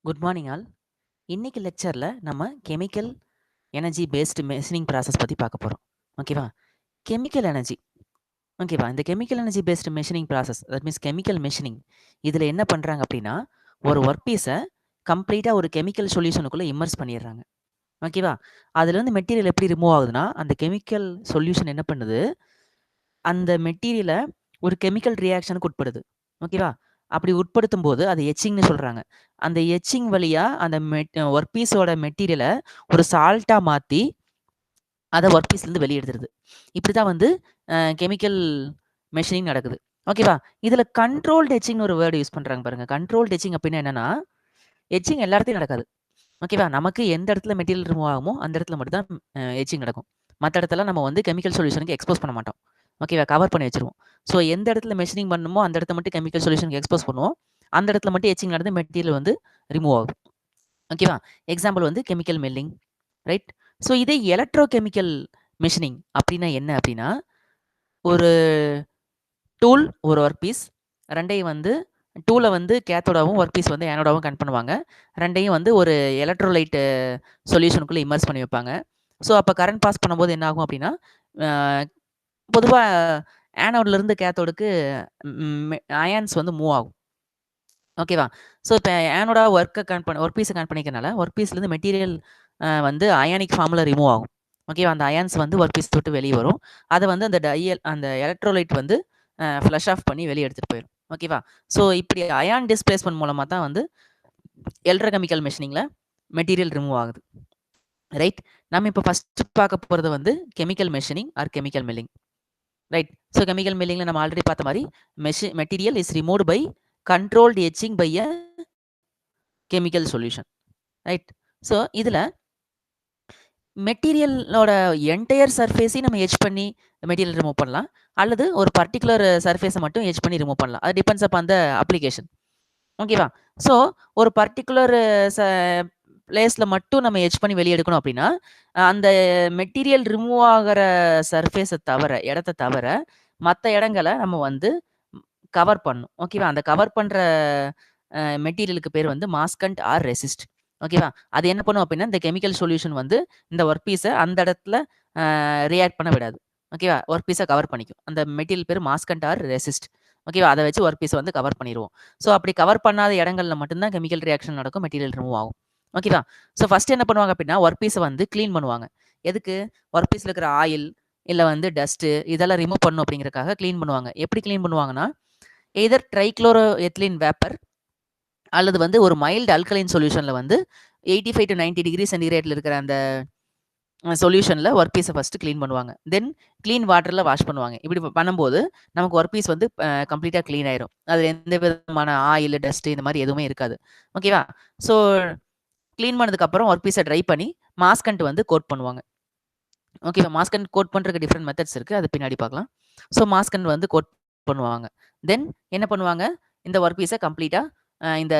Good morning all. இன்னைக்கு லெக்சர்ல நம்ம chemical energy based machining process பத்தி பார்க்க போறோம். ஓகேவா? Chemical energy. ஓகேவா? இந்த chemical energy based machining process that means chemical machining. இதுல என்ன பண்றாங்க அப்படின்னா, ஒரு ஒர்க் பீஸை கம்ப்ளீட்டா ஒரு கெமிக்கல் சொல்யூஷனுக்குள்ள இம்மர்ஸ் பண்ணிடுறாங்க. ஓகேவா? அதுல இருந்து மெட்டீரியல் எப்படி ரிமூவ் ஆகுதுன்னா, அந்த கெமிக்கல் சொல்யூஷன் என்ன பண்ணுது, அந்த மெட்டீரியலை ஒரு கெமிக்கல் ரியாக்ஷனுக்கு உட்படுது. ஓகேவா? அப்படி உட்படுத்தும்போது அது எட்சிங்ன்னு சொல்றாங்க. அந்த எட்சிங் வழியா அந்த ஒர்க் பீஸோட மெட்டீரியல ஒரு சால்ட்டா மாத்தி, அத ஒர்க் பீஸ்லேருந்து வெளிய எடுத்துருது. இப்படிதான் வந்து கெமிக்கல் மெஷினிங் நடக்குது. ஓகேவா? இதுல கண்ட்ரோல்ட் எட்சிங்ன்னு ஒரு வேர்ட் யூஸ் பண்றாங்க பாருங்க. கண்ட்ரோல்ட் எட்சிங் அப்படின்னா என்னன்னா, எட்சிங் எல்லா இடத்துலயும் நடக்காது. ஓகேவா? நமக்கு எந்த இடத்துல மெட்டீரியல் ரிமூவ் ஆகுமோ, அந்த இடத்துல மட்டும் தான் எட்சிங் நடக்கும். மத்த இடத்தெல்லாம் நம்ம வந்து கெமிக்கல் சொல்யூஷனுக்கு எக்ஸ்போஸ் பண்ண மாட்டோம். ஓகேவா? கவர் பண்ணி வச்சுருவோம். ஸோ எந்த இடத்துல மெஷினிங் பண்ணணுமோ, அந்த இடத்த மட்டும் கெமிக்கல் சொல்யூஷனுக்கு எக்ஸ்போஸ் பண்ணுவோம். அந்த இடத்துல மட்டும் எட்சிங் நடந்து மெட்டீரியல் வந்து ரிமூவ் ஆகும். ஓகேவா? எக்ஸாம்பிள் வந்து கெமிக்கல் மில்லிங், ரைட்? ஸோ இதே எலக்ட்ரோ கெமிக்கல் மெஷினிங் அப்படின்னா என்ன அப்படின்னா, ஒரு டூல், ஒரு ஒர்க் பீஸ் 2யும் வந்து டூல வந்து கேத்தோடாவும், ஒர்க் பீஸ் வந்து ஆனோடாவும் கனெக்ட் பண்ணுவாங்க. 2யும் வந்து ஒரு எலக்ட்ரோலைட் சொல்யூஷனுக்குள்ள இம்மர்ஸ் பண்ணி வைப்பாங்க. ஸோ அப்ப கரண்ட் பாஸ் பண்ணும்போது என்ன ஆகும் அப்படின்னா, அ பொதுவா ஆனோட்லருந்து கேத்தோடுக்கு அயான்ஸ் வந்து மூவ் ஆகும். ஓகேவா? ஸோ இப்ப ஆனோடா ஒர்க் பீஸ கனெக்ட் பண்ணிக்கிறனால, ஒர்க் பீஸ்லேருந்து மெட்டீரியல் வந்து அயானிக் ஃபார்ம்ல ரிமூவ் ஆகும். ஓகேவா? அந்த அயான்ஸ் வந்து ஒர்க் பீஸ் விட்டு வெளிய வரும். அத வந்து அந்த எலக்ட்ரோலைட் வந்து ஃப்ளஷ் ஆஃப் பண்ணி வெளிய எடுத்துட்டு போயிரும். ஓகேவா? ஸோ இப்படி அயான் டிஸ்பிளேஸ்மென்ட் மூலமா தான் வந்து எலக்ட்ரோகெமிக்கல் மெஷினிங்ல மெட்டீரியல் ரிமூவ் ஆகுது. ரைட்? நம்ம இப்ப ஃபர்ஸ்ட் பார்க்க போறது வந்து chemical machining or chemical milling. Right? So chemical மில்லிங்ல நம்ம ஆல்ரெடி பார்த்த மாரி material is removed by controlled எட்சிங் by a chemical solution. Right? So இதுல மெட்டீரியலோட என்டையர் சர்ஃபேஸையும் நம்ம எட்ஜ் பண்ணி மெட்டீரியல் ரிமூவ் பண்ணலாம். அல்லது ஒரு பர்ட்டிகுலர் சர்ஃபேஸை மட்டும் எட்ஜ் பண்ணி ரிமூவ் பண்ணலாம். அது டிபெண்ட்ஸ் அப்பான் த அப்ளிகேஷன். ஓகேவா? ஸோ ஒரு பர்ட்டிகுலர் ச பிளேஸ்ல மட்டும் நம்ம எட்ஜ் பண்ணி வெளிய எடுக்கணும் அப்படின்னா, அந்த மெட்டீரியல் ரிமூவ் ஆகுற சர்ஃபேஸ தவிர, இடத்த தவிர, மத்த இடங்கள நம்ம வந்து கவர் பண்ணணும். ஓகேவா? அந்த கவர் பண்ற மெட்டீரியலுக்கு பேர் வந்து மாஸ்கண்ட் ஆர் ரெசிஸ்ட். ஓகேவா? அது என்ன பண்ணும் அப்படின்னா, இந்த கெமிக்கல் சொல்யூஷன் வந்து இந்த ஒர்க் பீஸ அந்த இடத்துல ரியாக்ட் பண்ண விடாது. ஓகேவா? ஒர்க் பீஸ கவர் பண்ணிக்கும். அந்த மெட்டீரியல் பேரு மாஸ்கண்ட் ஆர் ரெசிஸ்ட். ஓகேவா? அத வச்சு ஒர்க் பீஸ வந்து கவர் பண்ணிருவோம். ஸோ அப்படி கவர் பண்ணாத இடங்கள்ல மட்டும் தான் கெமிக்கல் ரியாக்ஷன் நடக்கும். மெட்டீரியல் ரிமூவ் ஆகும். ஓகேவா? ஸோ ஃபர்ஸ்ட் என்ன பண்ணுவாங்க அப்படின்னா, ஒர்க் பீஸ வந்து கிளீன் பண்ணுவாங்க. எதுக்கு? ஒர்க் பீஸ்ல இருக்கிற ஆயில், இல்ல வந்து டஸ்ட்டு இதெல்லாம் ரிமூவ் பண்ணணும் அப்படிங்கிறதுக்காக கிளீன் பண்ணுவாங்க. எப்படி கிளீன் பண்ணுவாங்கன்னா, எய்தர் ட்ரைக்ளோரோ எத்திலீன் வேப்பர் அல்லது வந்து ஒரு மைல்டு அல்கலைன் சொல்யூஷன்ல வந்து 85 to 90 டிகிரி சென்டிகிரேட்ல இருக்கிற அந்த சொல்யூஷன்ல ஒர்க் பீஸ ஃபர்ஸ்ட் கிளீன் பண்ணுவாங்க. தென் கிளீன் வாட்டர்ல வாஷ் பண்ணுவாங்க. இப்படி பண்ணும்போது நமக்கு ஒர்க் பீஸ் வந்து கம்ப்ளீட்டா கிளீன் ஆயிரும். அதுல எந்த விதமான ஆயில், டஸ்ட் இந்த மாரி எதுவுமே இருக்காது. ஓகேவா? ஸோ கிளீன் பண்ணதுக்கு அப்புறம் ஒர்க் பீஸ ட்ரை பண்ணி மாஸ்கண்ட் வந்து கோட் பண்ணுவாங்க. ஓகேவா? மாஸ்கண்ட் கோட் பண்றதுக்கு டிஃபரெண்ட் மெத்தட்ஸ் இருக்கு. அது பின்னாடி பார்க்கலாம். ஸோ மாஸ்கண்ட் வந்து கோட் பண்ணுவாங்க. தென் என்ன பண்ணுவாங்க? இந்த ஒர்க் பீஸ கம்ப்ளீட்டா இந்த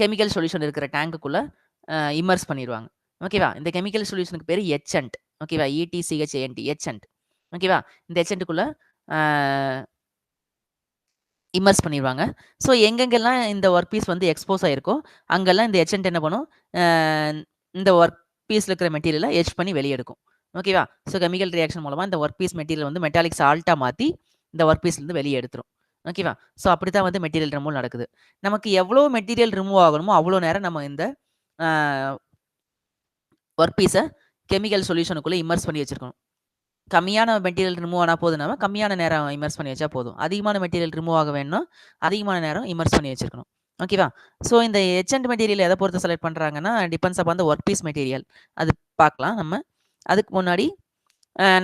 கெமிக்கல் சொல்யூஷன் இருக்கிற டேங்க்குக்குள்ள இம்மர்ஸ் பண்ணிருவாங்க. ஓகேவா? இந்த கெமிக்கல் சொல்யூஷனுக்கு பேரு எச்சன்ட். ஓகேவா? ETCHANT எச்சன்ட். ஓகேவா? இந்த எச்சன்ட்க்குள்ள அ இம்மர்ஸ் பண்ணிருவாங்க. ஸோ எங்கெங்கெல்லாம் இந்த ஒர்க் பீஸ் வந்து எக்ஸ்போஸ் ஆயிருக்கோ, அங்கெல்லாம் இந்த எச்சன்ட் என்ன பண்ணும்? அ இந்த ஒர்க் பீஸ்ல இருக்கிற மெட்டீரியல எட்ஜ் பண்ணி வெளிய எடுக்கும். ஓகேவா? ஸோ கெமிக்கல் ரியாக்ஷன் மூலமா இந்த ஒர்க் பீஸ் மெட்டீரியல் வந்து மெட்டாலிக் சால்ட்டா மாத்தி, இந்த ஒர்க் பீஸ்லருந்து வெளிய எடுத்துரும். ஓகேவா? ஸோ அப்படித்தான் வந்து மெட்டீரியல் ரிமூவல் நடக்குது. நமக்கு எவ்வளோ மெட்டீரியல் ரிமூவ் ஆகணுமோ, அவ்வளோ நேரம் நம்ம இந்த அ ஒர்க் பீஸ கெமிக்கல் சொல்யூஷனுக்குள்ள இம்மர்ஸ் பண்ணி வச்சிருக்கணும். கம்மியான மெட்டீரியல் ரிமூவ் ஆனா போதும்னா, கம்மியான நேரம் இம்மர்ஸ் பண்ணி வச்சா போதும். அதிகமான மெட்டீரியல் ரிமூவ் ஆக வேணும்னா, அதிகமான நேரம் இம்மர்ஸ் பண்ணி வச்சிருக்கணும். ஓகேவா? ஸோ இந்த எச்சன்ட் மெட்டீரியல் எத பொறுத்து செலக்ட் பண்றாங்கன்னா, depends upon the work piece material. அது பார்க்கலாம் நம்ம. அதுக்கு முன்னாடி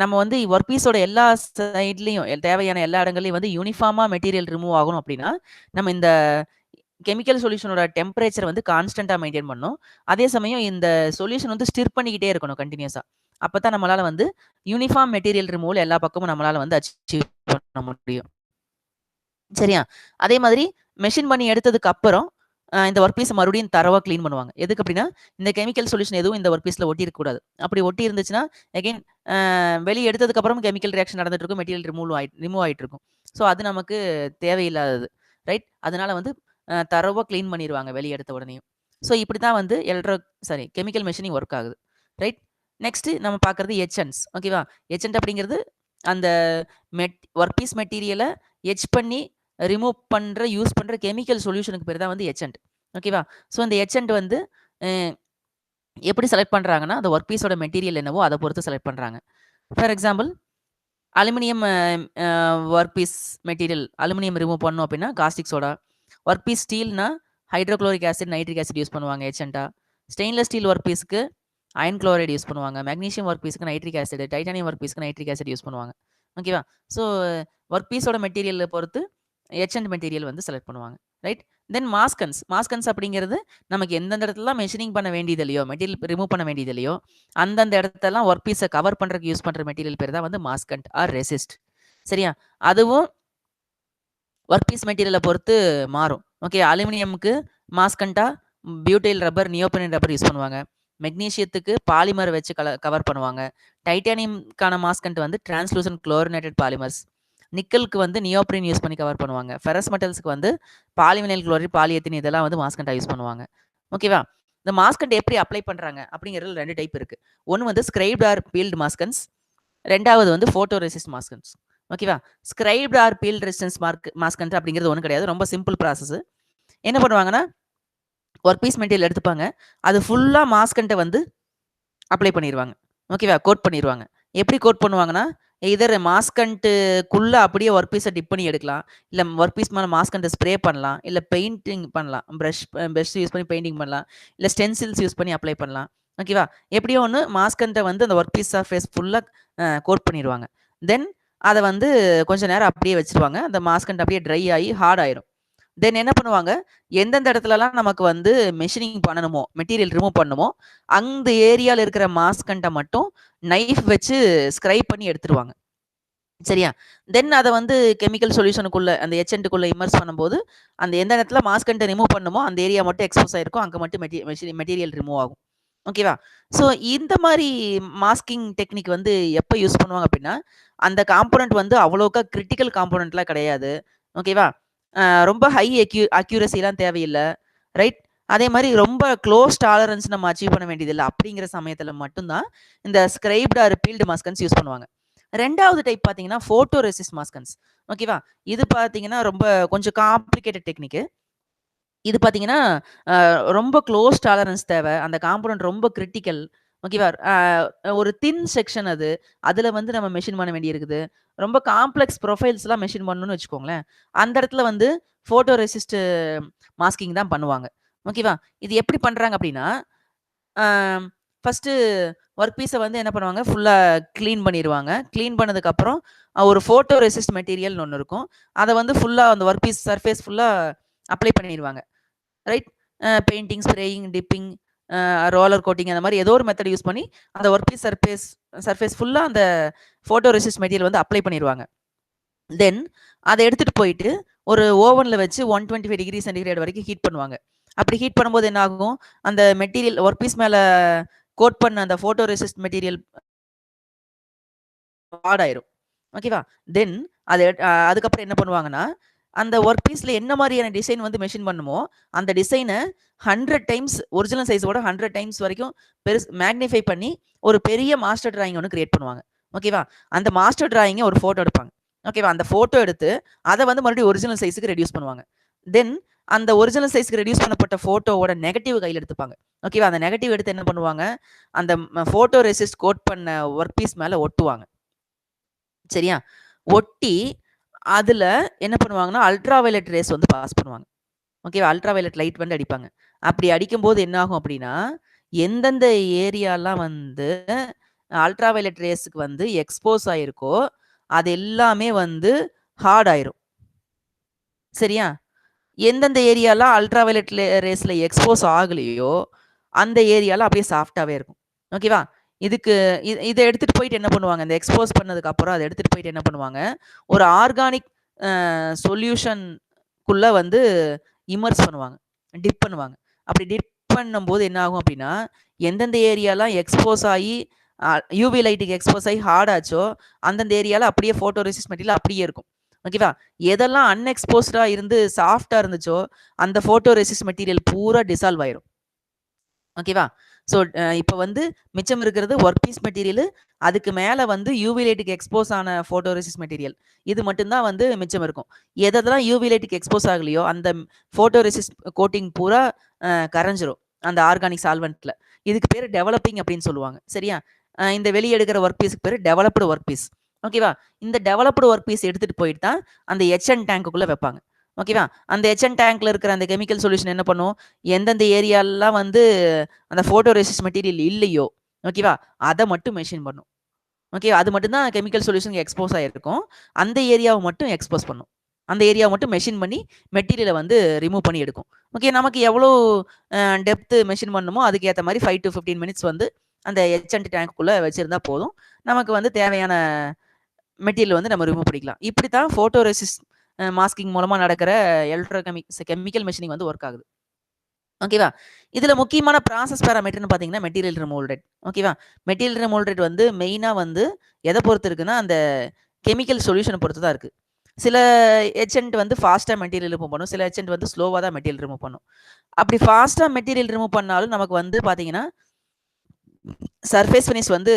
நம்ம வந்து ஒர்க் பீஸோட எல்லா சைட்லயும் தேவையான எல்லா இடங்கள்லயும் வந்து யூனிஃபார்மா மெட்டீரியல் ரிமூவ் ஆகணும் அப்படின்னா, நம்ம இந்த கெமிக்கல் சொல்யூஷனோட டெம்பரேச்சர் வந்து கான்ஸ்டன்ட்டா மெயின்டெயின் பண்ணணும். அதே சமயம் இந்த சொல்யூஷன் வந்து ஸ்டிர் பண்ணிக்கிட்டே இருக்கணும் கன்டினியூஸா. அப்பதான் நம்மளால வந்து யூனிஃபார்ம் மெட்டீரியல் ரிமூவல் எல்லா பக்கமும் நம்மளால வந்து அச்சீவ் பண்ண முடியும். சரியா? அதே மாதிரி மெஷின் பண்ணி எடுத்ததுக்கு அப்புறம், இந்த ஒர்க் பீஸ மறுபடியும் தரோவா கிளீன் பண்ணுவாங்க. எதுக்கு அப்படின்னா, இந்த கெமிக்கல் சொல்யூஷன் எதுவும் இந்த ஒர்க் பீஸ்ல ஒட்டி இருக்கக்கூடாது. அப்படி ஒட்டி இருந்துச்சுன்னா, அகைன் வெளிய எடுத்ததுக்கு அப்புறம் கெமிக்கல் ரியாக்ஷன் நடந்துட்டு இருக்கும். மெட்டீரியல் ரிமூவ் ஆயிட்டு இருக்கும். ஸோ அது நமக்கு தேவையில்லாதது. ரைட்? அதனால வந்து தரோவா கிளீன் பண்ணிருவாங்க வெளிய எடுத்த உடனேயும். ஸோ இப்படி தான் வந்து கெமிக்கல் மெஷினிங் ஒர்க் ஆகுது. ரைட்? நெக்ஸ்ட்டு நம்ம பார்க்குறது எச்சண்ட்ஸ். ஓகேவா? எச்சண்ட் அப்படிங்கிறது அந்த ஒர்க் பீஸ் மெட்டீரியல எட்ச் பண்ணி யூஸ் பண்ற கெமிக்கல் சொல்யூஷனுக்கு பேர் தான் வந்து எச்சண்ட். ஓகேவா? ஸோ இந்த எச்சண்ட் வந்து அ எப்படி செலக்ட் பண்றாங்கன்னா, அந்த ஒர்க் பீஸோட மெட்டீரியல் என்னவோ அத பொறுத்து செலக்ட் பண்றாங்க. For example aluminium work piece material aluminium remove பண்ணணும் அப்படின்னா காஸ்டிக் சோடா. ஒர்க் பீஸ் ஸ்டீல்னா hydrochloric acid, nitric acid use பண்ணுவாங்க எச்சண்ட்டா. ஸ்டெயின்லெஸ் ஸ்டீல் ஒர்க் பீஸ்க்கு அயன் குளோரைடு யூஸ் பண்ணுவாங்க. மெக்னீசியம் ஒர்க் பீஸ்க்கு நைட்ரிக் ஆசிட், டைட்டானியம் ஒர்க் பீஸ்க்கு நைட்ரிக் ஆசிட் யூஸ் பண்ணுவாங்க. ஓகேவா? ஸோ ஒர்க் பீஸோட மெட்டீரியல பொறுத்து எச்சண்ட் மெட்டீரியல் வந்து செலக்ட் பண்ணுவாங்க. ரைட்? தென் மாஸ்கன்ஸ் அப்படிங்கிறது நமக்கு எந்தெந்த இடத்துலலாம் மெஷினிங் பண்ண வேண்டியது இல்லையோ, மெட்டீரியல் ரிமூவ் பண்ண வேண்டியது இல்லையோ, அந்தந்த இடத்தெல்லாம் ஒர்க் பீஸ கவர் பண்றதுக்கு யூஸ் பண்ற மெட்டீரியல் பேர் தான் வந்து மாஸ்கண்ட் ஆர் ரெசிஸ்ட். சரியா? அதுவும் ஒர்க் பீஸ் மெட்டீரியல பொறுத்து மாறும். ஓகே. அலுமினியம்க்கு மாஸ்கண்டா butyl rubber, neoprene rubber use பண்ணுவாங்க. மெக்னீசியத்துக்கு பாலிமர் வச்சு கவர் பண்ணுவாங்க. டைட்டானியம்க்கான மாஸ்கண்ட் வந்து டிரான்ஸ்லூசன்ட் குளோரினேட்டட் பாலிமர்ஸ். நிக்கலுக்கு வந்து நியோப்ரின் யூஸ் பண்ணி கவர் பண்ணுவாங்க. ஃபெரஸ் மெட்டல்ஸ்க்கு வந்து பாலிவினைல் குளோரைட், பாலிஎத்தின் இதெல்லாம் வந்து மாஸ்கண்டா யூஸ் பண்ணுவாங்க. ஓகேவா? இந்த மாஸ்கண்ட் எப்படி அப்ளை பண்றாங்க அப்படிங்கிறதுல 2 டைப் இருக்கு. ஒன்னு வந்து ஸ்கிரைப்ட் ஆர் பீல்ட் மாஸ்கன்ஸ். 2வது வந்து போட்டோ ரெசிஸ்ட் மாஸ்கன்ஸ். ஓகேவா? Scribed or peeled resistance maskant அப்படிங்கிறது ஒண்ணும் கிடையாது. ரொம்ப சிம்பிள் ப்ராசஸ். என்ன பண்ணுவாங்கன்னா, ஒர்க் பீஸ் மெட்டீரியல் எடுத்துப்பாங்க. அது ஃபுல்லா மாஸ்கண்ட்ட வந்து அப்ளை பண்ணிருவாங்க. ஓகேவா? கோட் பண்ணிருவாங்க. எப்படி கோட் பண்ணுவாங்கன்னா, எய்தர் மாஸ்கண்ட்டுக்குள்ள அப்படியே ஒர்க் பீஸ டிப் பண்ணி எடுக்கலாம். இல்ல ஒர்க் பீஸ் மேல மாஸ்கண்ட்ட ஸ்ப்ரே பண்ணலாம். இல்ல பெயிண்டிங் பண்ணலாம். பிரஷ் யூஸ் பண்ணி பெயிண்டிங் பண்ணலாம். இல்ல ஸ்டென்சில்ஸ் யூஸ் பண்ணி அப்ளை பண்ணலாம். ஓகேவா? எப்படியோ ஒண்ணு மாஸ்கண்ட்ட வந்து அந்த ஒர்க் பீஸ் சர்ஃபேஸ் ஃபுல்லா கோட் பண்ணிருவாங்க. தென் அத வந்து கொஞ்ச நேரம் அப்படியே வச்சுருவாங்க. அந்த மாஸ்கண்ட் அப்படியே ட்ரை ஆயி ஹார்ட் ஆயிரும். தென் என்ன பண்ணுவாங்க, எந்தெந்த இடத்துலலாம் நமக்கு வந்து மெஷினிங் பண்ணணுமோ, மெட்டீரியல் ரிமூவ் பண்ணணுமோ, அந்த ஏரியால இருக்கிற மாஸ்கண்ட்ட மட்டும் நைஃப் வச்சு ஸ்க்ரைப் பண்ணி எடுத்துருவாங்க. சரியா? தென் அத வந்து கெமிக்கல் சொல்யூஷனுக்குள்ள அந்த எச்சண்ட்டுக்குள்ள இம்மர்ஸ் பண்ணும்போது, அந்த எந்த இடத்துல மாஸ்கண்ட்ட ரிமூவ் பண்ணணுமோ, அந்த ஏரியா மட்டும் எக்ஸ்போஸ் ஆயிருக்கும். அங்க மட்டும் மெட்டீரியல் ரிமூவ் ஆகும். ஓகேவா? ஸோ இந்த மாரி மாஸ்கிங் டெக்னிக் வந்து எப்ப யூஸ் பண்ணுவாங்க அப்டின்னா, அந்த காம்போனன்ட் வந்து அவ்வளோக்கா கிரிட்டிக்கல் காம்போனன்ட்லாம் கிடையாது. ஓகேவா? ரொம்ப ஹை அக்யூரசிலாம் தேவையில்ல. ரைட்? அதே மாரி ரொம்ப க்ளோஸ் டாலரன்ஸ் நம்ம அச்சீவ் பண்ண வேண்டியதில்ல. அப்படிங்கிற சமயத்தில மட்டும் தான் இந்த ஸ்கிரைப்ட் ஆர் பீல்ட் மாஸ்கன்ஸ் யூஸ் பண்ணுவாங்க. 2வது டைப் பார்த்தீங்கன்னா, போட்டோ ரெசிஸ்ட் மாஸ்கன்ஸ். ஓகேவா? இது பார்த்தீங்கன்னா, ரொம்ப கொஞ்சம் காம்ப்ளிகேட்டட் டெக்னிக்கு. இது பார்த்தீங்கன்னா, ரொம்ப க்ளோஸ் டாலரன்ஸ் தேவ. அந்த காம்போனன்ட் ரொம்ப கிரிட்டிக்கல். ஓகேவா? ஒரு தின் செக்ஷன் அது. அதுல வந்து நம்ம மெஷின் பண்ண வேண்டியிருக்குது. ரொம்ப காம்ப்ளெக்ஸ் ப்ரொஃபைல்ஸ்லாம் மெஷின் பண்ணணும்னு வச்சுக்கோங்களேன். அந்த இடத்துல வந்து போட்டோ ரெசிஸ்ட் மாஸ்கிங் தான் பண்ணுவாங்க. ஓகேவா? இது எப்படி பண்றாங்க அப்படின்னா, அ ஃபர்ஸ்ட்டு ஒர்க் பீஸ வந்து என்ன பண்ணுவாங்க, ஃபுல்லா கிளீன் பண்ணிருவாங்க. கிளீன் பண்ணதுக்கப்புறம் ஒரு போட்டோ ரெசிஸ்ட் மெட்டீரியல்னு ஒண்ணு இருக்கும். அத வந்து ஃபுல்லா அந்த ஒர்க் பீஸ் சர்ஃபேஸ் ஃபுல்லா அப்ளை பண்ணிருவாங்க. Right? Painting, spraying, dipping, roller coating அந்த மாரி ஏதோ ஒரு மெத்தட் யூஸ் பண்ணி, அந்த ஒர்க் பீஸ் சர்ஃபேஸ் ஃபுல்லா அந்த போட்டோ ரெசிஸ்ட் மெட்டீரியல் வந்து அப்ளை பண்ணிருவாங்க. தென் அத எடுத்துட்டு போயிட்டு, ஒரு ஓவன்ல வச்சு 125 டிகிரி சென்டிகிரேட் வரைக்கும் ஹீட் பண்ணுவாங்க. அப்படி ஹீட் பண்ணும்போது என்ன ஆகும், அந்த மெட்டீரியல் ஒர்க் பீஸ் மேல கோட் பண்ண அந்த போட்டோ ரெசிஸ்ட் மெட்டீரியல் ஹார்ட் ஆயிரும். ஓகேவா? தென் அதுக்கப்புறம் என்ன பண்ணுவாங்கன்னா, அந்த ஒர்க் பீஸ்ல என்ன மாரியான டிசைன் வந்து மெஷின் பண்ணுமோ, அந்த டிசைன 100 டைம்ஸ் ஒரிஜினல் சைஸோட 100 டைம்ஸ் வரைக்கும் மேக்னிஃபை பண்ணி ஒரு பெரிய மாஸ்டர் டிராயிங் ஒண்ணு கிரியேட் பண்ணுவாங்க. ஓகேவா? அந்த மாஸ்டர் டிராயிங்க ஒரு ஃபோட்டோ எடுப்பாங்க. ஓகேவா? அந்த ஃபோட்டோ எடுத்து அத வந்து மறுபடியும் ஒரிஜினல் சைஸ்க்கு ரெடியூஸ் பண்ணுவாங்க. தென் அந்த ஒரிஜினல் சைஸ்க்கு ரெடியூஸ் பண்ணப்பட்ட ஃபோட்டோவோட நெகட்டிவ் கையில எடுத்துப்பாங்க. ஓகேவா? அந்த நெகட்டிவ் எடுத்து என்ன பண்ணுவாங்க, அந்த போட்டோ ரெசிஸ்ட் கோட் பண்ண ஒர்க் பீஸ் மேல ஒட்டுவாங்க. சரியா? ஒட்டி, அதுல என்ன பண்ணுவாங்கன்னா, அல்ட்ரா வயலட் ரேஸ் வந்து பாஸ் பண்ணுவாங்க. ஓகேவா? அல்ட்ரா வயலட் லைட் வந்து அடிப்பாங்க. அப்படி அடிக்கும்போது என்ன ஆகும் அப்படின்னா, எந்தெந்த ஏரியாலாம் வந்து அல்ட்ரா வயலட் ரேஸ்க்கு வந்து எக்ஸ்போஸ் ஆயிருக்கோ, அது எல்லாமே வந்து ஹார்ட் ஆயிரும். சரியா? எந்தெந்த ஏரியாலாம் அல்ட்ரா வயலட் ரேஸ்ல எக்ஸ்போஸ் ஆகலையோ, அந்த ஏரியாலாம் அப்படியே சாஃப்ட்டாவே இருக்கும். ஓகேவா? இதுக்கு இத எடுத்துட்டு போயிட்டு என்ன பண்ணுவாங்க, இந்த எக்ஸ்போஸ் பண்ணதுக்கு அப்புறம் அத எடுத்துட்டு போயிட்டு என்ன பண்ணுவாங்க, ஒரு ஆர்கானிக் சொல்யூஷன்க்குள்ள வந்து இம்மர்ஸ் பண்ணுவாங்க. டிப் பண்ணுவாங்க. அப்படி டிப் பண்ணும்போது என்ன ஆகும் அப்படின்னா, எந்தெந்த ஏரியாலாம் எக்ஸ்போஸ் ஆயி யுவி லைட்டுக்கு எக்ஸ்போஸ் ஆயி ஹார்ட் ஆச்சோ, அந்தந்த ஏரியால அப்படியே போட்டோ ரெசிஸ்ட் மெட்டீரியல் அப்படியே இருக்கும். ஓகேவா? எதெல்லாம் அன்எக்ஸ்போஸ்டா இருந்து சாஃப்ட்டா இருந்துச்சோ, அந்த ஃபோட்டோ ரெசிஸ்ட் மெட்டீரியல் பூரா டிசால்வ் ஆயிரும். ஓகேவா? ஸோ இப்ப வந்து மிச்சம் இருக்கிறது ஒர்க் பீஸ் மெட்டீரியலு, அதுக்கு மேல வந்து யூவி லைட்டுக்கு எக்ஸ்போஸ் ஆன ஃபோட்டோ ரெசிஸ்ட் மெட்டீரியல். இது மட்டும் தான் வந்து மிச்சம் இருக்கும். எதெல்லாம் யூவி லைட்டுக்கு எக்ஸ்போஸ் ஆகலையோ, அந்த ஃபோட்டோ ரெசிஸ்ட் கோட்டிங் பூரா கரைஞ்சிரும். அந்த ஆர்கானிக் சால்வெண்ட்ல. இதுக்கு பேரு டெவலப்பிங் அப்படின்னு சொல்லுவாங்க. சரியா? இந்த வெளிய எடுக்கிற ஒர்க் பீஸ்க்கு பேரு டெவலப்டு ஒர்க் பீஸ். ஓகேவா? இந்த டெவலப்டு ஒர்க் பீஸ் எடுத்துட்டு போயிட்டு தான் அந்த எச்என் டேங்க்குக்குள்ள வைப்பாங்க. ஓகேவா? அந்த எச்என் டேங்க்ல இருக்கிற அந்த கெமிக்கல் சொல்யூஷன் என்ன பண்ணும்? எந்தெந்த ஏரியாலாம் வந்து அந்த ஃபோட்டோ ரெசிஸ்ட் மெட்டீரியல் இல்லையோ, ஓகேவா? அத மட்டும் மெஷின் பண்ணும். ஓகே. அது மட்டும் தான் கெமிக்கல் சொல்யூஷன்க்கு எக்ஸ்போஸ் ஆயிருக்கும். அந்த ஏரியாவ மட்டும் எக்ஸ்போஸ் பண்ணும். அந்த ஏரியாவ மட்டும் மெஷின் பண்ணி மெட்டீரியல வந்து ரிமூவ் பண்ணி எடுக்கும். ஓகே. நமக்கு எவ்வளோ டெப்த் மெஷின் பண்ணணுமோ அதுக்கு ஏத்த மாரி 5 டூ 15 மினிட்ஸ் வந்து அந்த எச்என்ட் டேங்க்குள்ள வச்சிருந்தா போதும். நமக்கு வந்து தேவையான மெட்டீரியல் வந்து நம்ம ரிமூவ் பண்ணிக்கலாம். இப்படி தான் ஃபோட்டோ ரெசிஸ்ட் மாஸ்கிங் மூலமா நடக்கிற கெமிக்கல் மெஷினிங் வந்து வொர்க் ஆகுது. ஓகேவா? இதுல முக்கியமான ப்ராசஸ் பாராமீட்டர்ன்னு பார்த்தீங்கன்னா, மெட்டீரியல் ரிமூவல் ரேட். ஓகேவா? மெட்டீரியல் ரிமூவல் ரேட் வந்து மெயினா வந்து எத பொறுத்து இருக்குன்னா, அந்த கெமிக்கல் சொல்யூஷன பொறுத்து தான் இருக்கு. சில எச்சென்ட் வந்து ஃபாஸ்ட்டா மெட்டீரியல் ரிமூவ் பண்ணும். சில எச்சென்ட் வந்து ஸ்லோவா தான் மெட்டீரியல் ரிமூவ் பண்ணும். அப்படி ஃபாஸ்ட்டா மெட்டீரியல் ரிமூவ் பண்ணாலும் நமக்கு வந்து பார்த்தீங்கன்னா, சர்ஃபேஸ் ஃபினிஷ் வந்து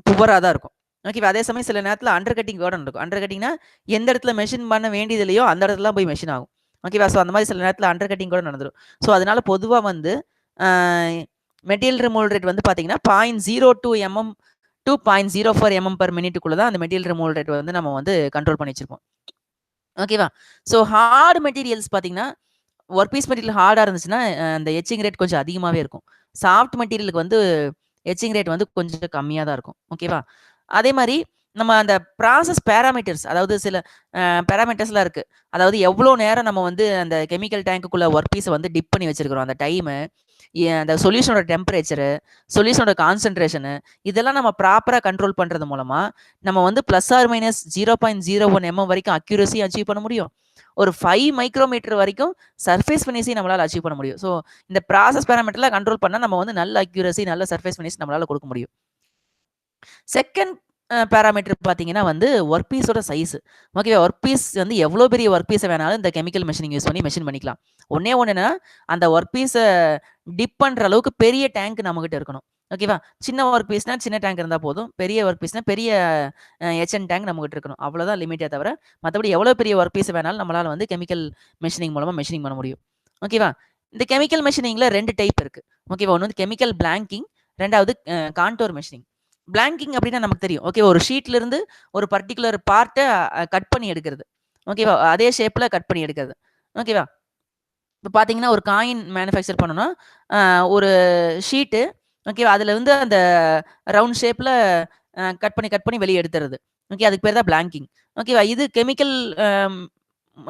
புவரா தான் இருக்கும். ஓகேவா? அதே சமயம் சில நேரத்தில அண்டர் கட்டிங் கூட நடக்கும். அண்டர் கட்டிங்னா எந்த இடத்துல மெஷின் பண்ண வேண்டியது இல்லையோ, அந்த இடத்துல போய் மெஷின் ஆகும். ஓகேவா? ஸோ அந்த மாரி சில நேரத்தில அண்டர் கட்டிங் கூட நடந்துரும். ஸோ அதனால பொதுவா வந்து அ மெட்டீரியல் ரிமூவல் ரேட் வந்து பார்த்தீங்கன்னா, 0.02 எம்எம் டூ 0.04 எம்எம் பெர் மினிட்டுக்குள்ள தான் அந்த மெட்டீரியல் ரிமூவல் ரேட் வந்து நம்ம வந்து கண்ட்ரோல் பண்ணி வச்சிருப்போம். ஓகேவா? ஸோ ஹார்ட் மெட்டீரியல்ஸ் பார்த்தீங்கன்னா, ஒர்க் பீஸ் மெட்டீரியல் ஹார்டா இருந்துச்சுன்னா, அந்த எட்சிங் ரேட் கொஞ்சம் அதிகமாவே இருக்கும். சாஃப்ட் மெட்டீரியலுக்கு வந்து எட்சிங் ரேட் வந்து கொஞ்சம் கம்மியா தான் இருக்கும். ஓகேவா? அதே மாரி நம்ம அந்த ப்ராசஸ் பாராமீட்டர்ஸ் அதாவது சில பாராமீட்டர்ஸ்லாம் இருக்கு. அதாவது எவ்வளோ நேரம் நம்ம வந்து அந்த கெமிக்கல் டேங்க்குக்குள்ள ஒர்க் பீஸ வந்து டிப் பண்ணி வச்சிருக்கிறோம். அந்த டைமு, அந்த சொல்யூஷனோட டெம்பரேச்சரு, சொல்யூஷனோட கான்சன்ட்ரேஷனு இதெல்லாம் நம்ம ப்ராப்பரா கண்ட்ரோல் பண்றது மூலமா, நம்ம வந்து பிளஸ் ஆர் மைனஸ் 0.01 எம்எம் வரைக்கும் அக்யூரசி அச்சீவ் பண்ண முடியும். ஒரு 5 மைக்ரோமீட்டர் வரைக்கும் சர்ஃபேஸ் ஃபினிஷையும் நம்மளால அச்சீவ் பண்ண முடியும். ஸோ இந்த ப்ராசஸ் பாராமீட்டர்லாம் கண்ட்ரோல் பண்ணா நம்ம வந்து நல்ல அக்யூரசி, நல்ல சர்ஃபேஸ் ஃபினிஷ் நம்மளால கொடுக்க முடியும். செகண்ட் பாராமீட்டர் பார்த்தீங்கன்னா வந்து ஒர்க் பீஸோட சைஸ். ஓகேவா? ஒர்க் பீஸ் வந்து எவ்வளோ பெரிய ஒர்க் பீஸ வேணாலும் இந்த கெமிக்கல் மெஷினிங் யூஸ் பண்ணி மெஷின் பண்ணிக்கலாம். ஒண்ணே ஒண்ணு என்னன்னா, அந்த ஒர்க் பீஸ டிப் பண்ற அளவுக்கு பெரிய டேங்க் நம்மகிட்ட இருக்கணும். ஓகேவா? சின்ன ஒர்க் பீஸ்னா சின்ன டேங்க் இருந்தா போதும். பெரிய ஒர்க் பீஸ்னா பெரிய எச்என் டேங்க் நம்மகிட்ட இருக்கணும். அவ்வளோதான் லிமிட்டே தவிர, மத்தபடி எவ்வளோ பெரிய ஒர்க் பீஸ் வேணாலும் நம்மளால வந்து கெமிக்கல் மெஷினிங் மூலமா மெஷினிங் பண்ண முடியும். ஓகேவா? இந்த கெமிக்கல் மெஷினிங்ல 2 டைப் இருக்கு. ஓகேவா? ஒண்ணு வந்து கெமிக்கல் பிளாங்கிங், 2வது கான்டோர் மெஷினிங். பிளாங்கிங் அப்படின்னா நமக்கு தெரியும். ஓகே ஒரு ஷீட்ல இருந்து ஒரு பர்ட்டிகுலர் பார்ட்ட கட் பண்ணி எடுக்கிறது. ஓகேவா? அதே ஷேப்ல கட் பண்ணி எடுக்கிறது. ஓகேவா? இப்ப பார்த்தீங்கன்னா, ஒரு காயின் மேனுஃபேக்சர் பண்ணணும்னா, ஒரு ஷீட்டு ஓகேவா? அதுல வந்து அந்த ரவுண்ட் ஷேப்ல கட் பண்ணி வெளிய எடுத்துறது. ஓகே. அதுக்கு பேர் தான் பிளாங்கிங். ஓகேவா? இது கெமிக்கல் அம்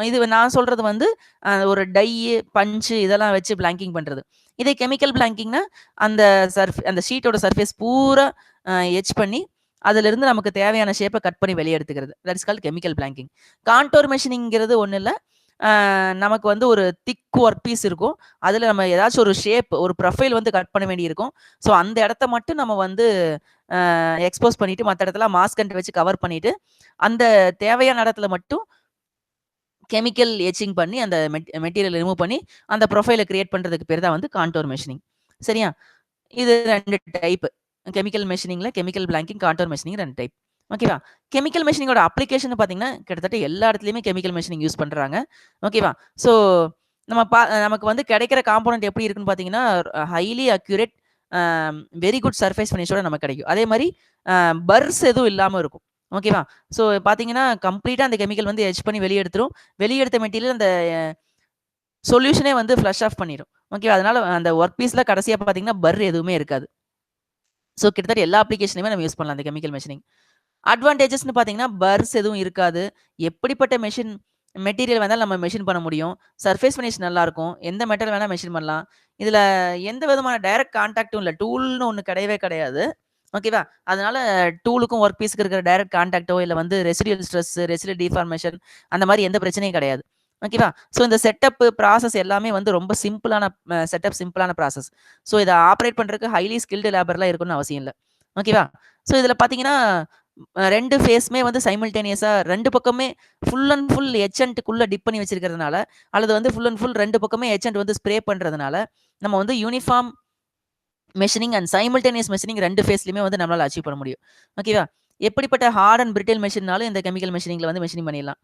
இது நான் சொல்றது வந்து ஒரு டையு, பஞ்ச் இதெல்லாம் வச்சு பிளாங்கிங் பண்றது. இதே கெமிக்கல் பிளாங்கிங்னா, அந்த அந்த ஷீட்டோட சர்ஃபேஸ் பூரா எட்ஜ் பண்ணி, அதிலிருந்து நமக்கு தேவையான ஷேப்ப கட் பண்ணி வெளிய எடுத்துக்கிறது. That is called chemical blanking. Contour மெஷினிங்கிறது ஒண்ணும் இல்ல. நமக்கு வந்து ஒரு திக் ஒர்க் பீஸ் இருக்கும். அதுல நம்ம ஏதாச்சும் ஒரு ஷேப், ஒரு ப்ரொஃபைல் வந்து கட் பண்ண வேண்டியிருக்கும். ஸோ அந்த இடத்த மட்டும் நம்ம வந்து எக்ஸ்போஸ் பண்ணிட்டு, மத்த இடத்தலாம் மாஸ்கண்ட் வச்சு கவர் பண்ணிட்டு, அந்த தேவையான இடத்துல மட்டும் கெமிக்கல் எட்சிங் பண்ணி அந்த மெட்டீரியல் ரிமூவ் பண்ணி, அந்த ப்ரொஃபைல கிரியேட் பண்றதுக்கு பேர் தான் வந்து கான்டோர் மெஷினிங். சரியா? இது 2 டைப். கெமிக்கல் மெஷினிங்ல chemical blanking, contour machining 2 type. ஓகேவா? கெமிக்கல் மெஷினிங்கோட அப்ளிகேஷன் பார்த்தீங்கன்னா, கிட்டத்தட்ட எல்லா இடத்துலயுமே கெமிக்கல் மெஷினிங் யூஸ் பண்றாங்க. ஓகேவா? ஸோ நமக்கு வந்து கிடைக்கிற காம்போனன்ட் எப்படி இருக்குன்னு பார்த்தீங்கன்னா, highly accurate a very good surface ஃபினிஷோட நமக்கு கிடைக்கும். அதே மாரி பர்ஸ் எதுவும் இல்லாம இருக்கும். ஓகேவா? ஸோ பார்த்தீங்கன்னா, கம்ப்ளீட்டா அந்த கெமிக்கல் வந்து எட்ஜ் பண்ணி வெளிய எடுத்துரும். வெளிய எடுத்த மெட்டீரியல் அந்த சொல்யூஷனே வந்து ஃப்ளஷ் ஆஃப் பண்ணிரும். ஓகேவா? அதனால அந்த வொர்க் பீஸ்ல கடைசியா பார்த்தீங்கன்னா, எதுவுமே இருக்காது. ஸோ கிட்டத்தட்ட எல்லா அப்ளிகேஷனுமே நம்ம யூஸ் பண்ணலாம் அந்த கெமிக்கல் மெஷினிங். அட்வான்டேஜஸ்ன்னு பார்த்தீங்கன்னா, பர்ஸ் எதுவும் இருக்காது. எப்படிப்பட்ட மெட்டீரியல் வேணாலும் நம்ம மெஷின் பண்ண முடியும். சர்ஃபேஸ் ஃபினிஷ் நல்லாருக்கும். எந்த மெட்டல் வேணா மெஷின் பண்ணலாம். இதுல எந்த விதமான டைரக்ட் கான்டாக்டும் இல்ல. டூல்னு ஒண்ணு கிடையவே கிடையாது. ஓகேவா? அதனால டூலுக்கும் ஒர்க் பீஸ்க்கு இருக்கிற டைரக்ட் கான்டாக்ட்டோ, இல்ல வந்து ரெசிடுயல் ஸ்ட்ரெஸ், ரெசிடுயல் டிஃபார்மேஷன் அந்த மாரி எந்த பிரச்சனையும் கிடையாது. ஓகேவா? ஸோ இந்த செட்டப், ப்ராசஸ் எல்லாமே வந்து ரொம்ப சிம்பிளான சிம்பிளான ப்ராசஸ். ஸோ இத ஆப்பரேட் பண்றதுக்கு ஹைலி ஸ்கில்டு லேபர்லாம் இருக்கணும்னு அவசியம் இல்ல. ஓகேவா? ஸோ இதில பார்த்தீங்கன்னா, 2 ஃபேஸுமே வந்து சைமல்டேனியஸா 2 பக்கமே ஃபுல் அண்ட் ஃபுல் எச்சன்ட்க்குள்ள டிப் பண்ணி வச்சிருக்கிறதுனால, அல்லது வந்து ஃபுல் அண்ட் ஃபுல் 2 பக்கமே எச்சன்ட் வந்து ஸ்ப்ரே பண்றதுனால, நம்ம வந்து uniform machining and simultaneous machining 2 ஃபேஸ்லயுமே வந்து நம்மளால அச்சீவ் பண்ண முடியும். ஓகேவா? எப்படிப்பட்ட ஹார்ட் அண்ட் பிரிட்டில் மெஷின்னாலும் இந்த கெமிக்கல் மெஷினிங்ல வந்து மெஷினிங் பண்ணிடலாம்.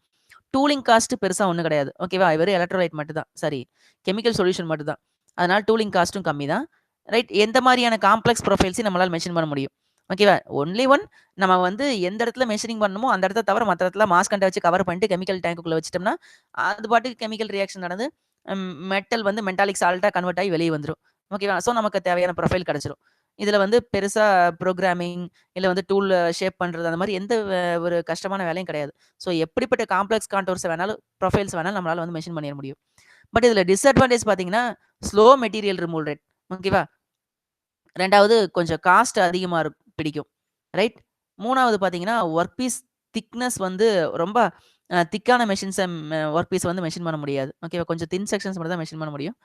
டூலிங் காஸ்ட் பெருசா ஒண்ணும் கிடையாது. ஓகேவா? வெறும் எலக்ட்ரோலைட் மட்டும் தான். சாரி கெமிக்கல் சொல்யூஷன் மட்டும் தான். அதனால டூலிங் காஸ்ட்டும் கம்மி தான். ரைட். எந்த மாரியான காம்ப்ளக்ஸ் ப்ரொஃபைல்ஸையும் நம்மளால மென்ஷன் பண்ண முடியும். ஓகேவா? ஒன்லி ஒன் நம்ம வந்து எந்த இடத்துல மெஷரிங் பண்ணணுமோ, அந்த இடத்த தவிர மத்த இடத்துல மாஸ் கண்ட வச்சு கவர் பண்ணிட்டு கெமிக்கல் டேங்க்குள்ள வச்சுட்டோம்னா, அது பாட்டுக்கு கெமிக்கல் ரியாக்ஷன் நடந்து மெட்டல் வந்து மெட்டாலிக் சால்ட்டா கன்வெர்ட் ஆகி வெளிய வந்துரும். ஓகேவா? ஸோ நமக்கு தேவையான ப்ரொஃபைல் கிடைச்சிரும். இதுல வந்து பெருசா புரோகிராமிங் இல்ல வந்து டூல் ஷேப் பண்றது அந்த மாரி எந்த ஒரு கஷ்டமான வேலையும் கிடையாது. ஸோ எப்படிப்பட்ட காம்ப்ளக்ஸ் கான்டூர்ஸ் வேணாலும், ப்ரொஃபைல்ஸ் வேணாலும் நம்மளால வந்து மென்ஷன் பண்ணிற முடியும். பட் இதுல டிஸ்அட்வான்டேஜ் பார்த்தீங்கன்னா, ஸ்லோ மெட்டீரியல் ரிமூவல் ரேட். ஓகேவா? 2வது கொஞ்சம் காஸ்ட் அதிகமா பிடிக்கும். ரைட். 3வது பார்த்தீங்கன்னா, ஒர்க் பீஸ் திக்னஸ் வந்து ரொம்ப திக்கான மெஷின்ஸ ஒர்க் பீஸ் வந்து மெஷின் பண்ண முடியாது. ஓகேவா? கொஞ்சம் தின் செக்ஷன்ஸ் மட்டும் தான் மெஷின் பண்ண முடியும்.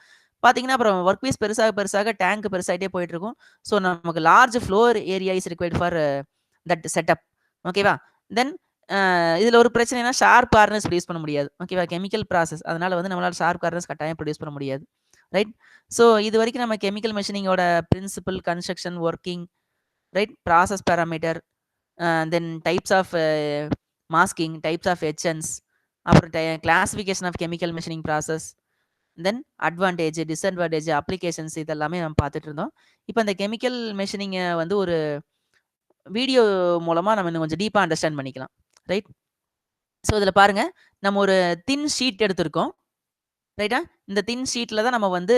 பார்த்தீங்கன்னா, அப்புறம் ஒர்க் பீஸ் பெருசாக பெருசாக டேங்க் பெருசாயிட்டே போயிட்டுருக்கும். ஸோ, நமக்கு large floor area is required for that setup. ஓகேவா? தென் இதுல ஒரு பிரச்சனைனா ஷார்ப் கார்னர்ஸ் ப்ரொடியூஸ் பண்ண முடியாது. ஓகேவா? Chemical process. அதனால வந்து நம்மளால ஷார்ப் கார்னர்ஸ் கட்டாயம் ப்ரொடியூஸ் பண்ண முடியாது. ரைட். ஸோ, இதுவரைக்கும் நம்ம கெமிக்கல் மெஷினிங்கோட principle, construction, working, right, process parameter, then types of masking, types of etchants, அப்புறம் classification of chemical machining process, then advantage, disadvantage, applications இதெல்லாமே நம்ம பார்த்துட்டு இருந்தோம். இப்ப இந்த கெமிக்கல் மெஷினிங்க வந்து ஒரு வீடியோ மூலமா நம்ம இன்னும் கொஞ்சம் டீப்பா அண்டர்ஸ்டாண்ட் பண்ணிக்கலாம். ரைட். ஸோ, இதுல பாருங்க, நம்ம ஒரு தின் ஷீட் எடுத்திருக்கோம். ரைட்டா? இந்த தின் ஷீட்ல தான் நம்ம வந்து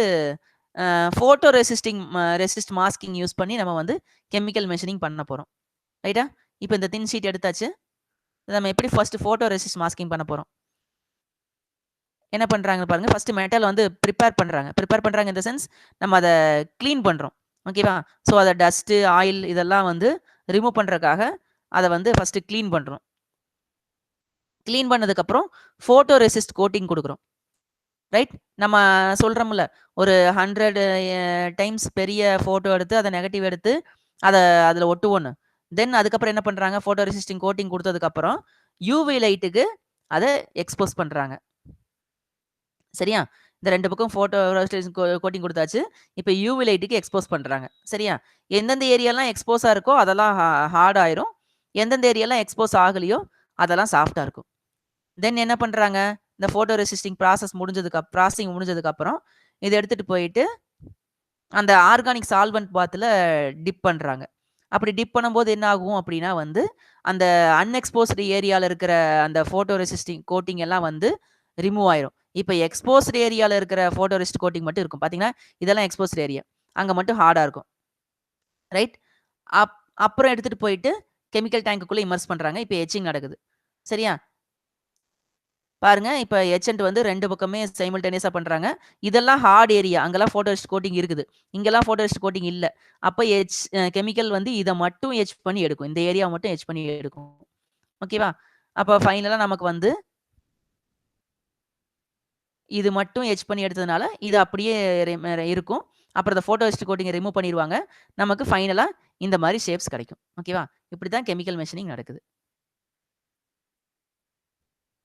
ஃபோட்டோ ரெசிஸ்ட் மாஸ்கிங் யூஸ் பண்ணி நம்ம வந்து கெமிக்கல் மெஷினிங் பண்ண போறோம். ரைட்டா? இப்ப இந்த தின் ஷீட் எடுத்தாச்சு. நம்ம எப்படி ஃபர்ஸ்ட் ஃபோட்டோ ரெசிஸ்ட் மாஸ்கிங் பண்ண போறோம். என்ன பண்றாங்கன்னு பாருங்க. ஃபர்ஸ்ட் மெட்டல் வந்து பிரிப்பேர் பண்றாங்க. பிரிப்பேர் பண்றாங்க இன் த சென்ஸ் நம்ம அத கிளீன் பண்றோம். ஓகேவா? ஸோ, அத டஸ்ட், ஆயில் இதெல்லாம் வந்து ரிமூவ் பண்றதுக்காக அத வந்து ஃபர்ஸ்ட் கிளீன் பண்றோம். கிளீன் பண்ணதுக்கப்புறம் ஃபோட்டோ ரெசிஸ்ட் கோட்டிங் குடுக்குறோம். ரைட்? நம்ம சொல்றோம்ல, ஒரு 100 டைம்ஸ் பெரிய ஃபோட்டோ எடுத்து, அத நெகட்டிவ் எடுத்து, அத அதுல ஒட்டுவோன்னு. தென் அதுக்கப்புறம் என்ன பண்றாங்க, ஃபோட்டோ ரெசிஸ்டிங் கோட்டிங் குடுத்ததுக்கப்புறம், யூவி லைட்டுக்கு அத எக்ஸ்போஸ் பண்றாங்க. சரியா? இந்த 2 பக்கம் ஃபோட்டோ ரெசிஸ்டிங் கோட்டிங் குடுத்தாச்சு. இப்ப யூவி லைட்டுக்கு எக்ஸ்போஸ் பண்றாங்க. சரியா? எந்தெந்த ஏரியாலாம் எக்ஸ்போஸா இருக்கோ, அதெல்லாம் ஹார்ட் ஆயிரும். எந்தெந்த ஏரியாலாம் எக்ஸ்போஸ் ஆகலையோ, அதெல்லாம் சாஃப்ட்டா இருக்கும். தென் என்ன பண்றாங்க, இந்த ஃபோட்டோ ரெசிஸ்டிங் ப்ராசஸிங் முடிஞ்சதுக்கப்புறம், இத எடுத்துட்டு போயிட்டு, அந்த ஆர்கானிக் சால்வெண்ட் பாத்ல டிப் பண்றாங்க. அப்படி டிப் பண்ணும்போது என்ன ஆகும் அப்படின்னா வந்து, அந்த அன்எக்ஸ்போஸ்டு ஏரியால இருக்கிற அந்த ஃபோட்டோ ரெசிஸ்டிங் கோட்டிங் எல்லாம் வந்து ரிமூவ் ஆயிரும். இப்ப எக்ஸ்போஸ்டு ஏரியால இருக்கிற ஃபோட்டோ ரெசிஸ்ட் கோட்டிங் மட்டும் இருக்கும். பார்த்தீங்கன்னா, இதெல்லாம் எக்ஸ்போஸ்டு ஏரியா. அங்க மட்டும் ஹார்டா இருக்கும். ரைட்? அப் அப்புறம் எடுத்துட்டு போயிட்டு கெமிக்கல் டேங்க்குக்குள்ள இம்மர்ஸ் பண்றாங்க. இப்ப எட்சிங் நடக்குது. சரியா? பாருங்க, இப்ப எச்சன்ட் வந்து 2 பக்கமே சைமல்டேனியஸா பண்றாங்க. இதெல்லாம் ஹார்ட் ஏரியா. அங்கலாம் ஃபோட்டோ ரெசிஸ்ட் கோட்டிங் இருக்குது. இங்கலாம் ஃபோட்டோ ரெசிஸ்ட் கோட்டிங் இல்ல. அப்ப கெமிக்கல் வந்து இத மட்டும் எட்ச் பண்ணி எடுக்கும். இந்த ஏரியாவ மட்டும் எட்ச் பண்ணி எடுக்கும். ஓகேவா? அப்ப ஃபைனலா நமக்கு வந்து இது மட்டும் எட்ச் பண்ணி எடுத்ததுனால, இது அப்படியே இருக்கும். அப்புறம் இந்த ஃபோட்டோ ரெசிஸ்ட் கோட்டிங்க ரிமூவ் பண்ணிருவாங்க. நமக்கு ஃபைனலா இந்த மாரி ஷேப்ஸ் கிடைக்கும். ஓகேவா? இப்படி தான் கெமிக்கல் மெஷினிங் நடக்குது.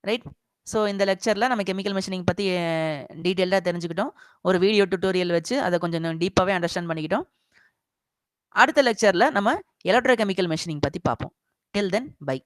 ரைட்? ஸோ, இந்த லெக்சர்ல நம்ம கெமிக்கல் மெஷினிங் பத்தி டீட்டெயில்டா தெரிஞ்சுக்கிட்டோம். ஒரு வீடியோ டியூட்டோரியல் வச்சு அத கொஞ்சம் இன்னும் டீப்பாவே அண்டர்ஸ்டாண்ட் பண்ணிக்கிட்டோம். அடுத்த லெக்சர்ல நம்ம எலக்ட்ரோ கெமிக்கல் மெஷினிங் பத்தி பார்ப்போம். டில் தென் பை.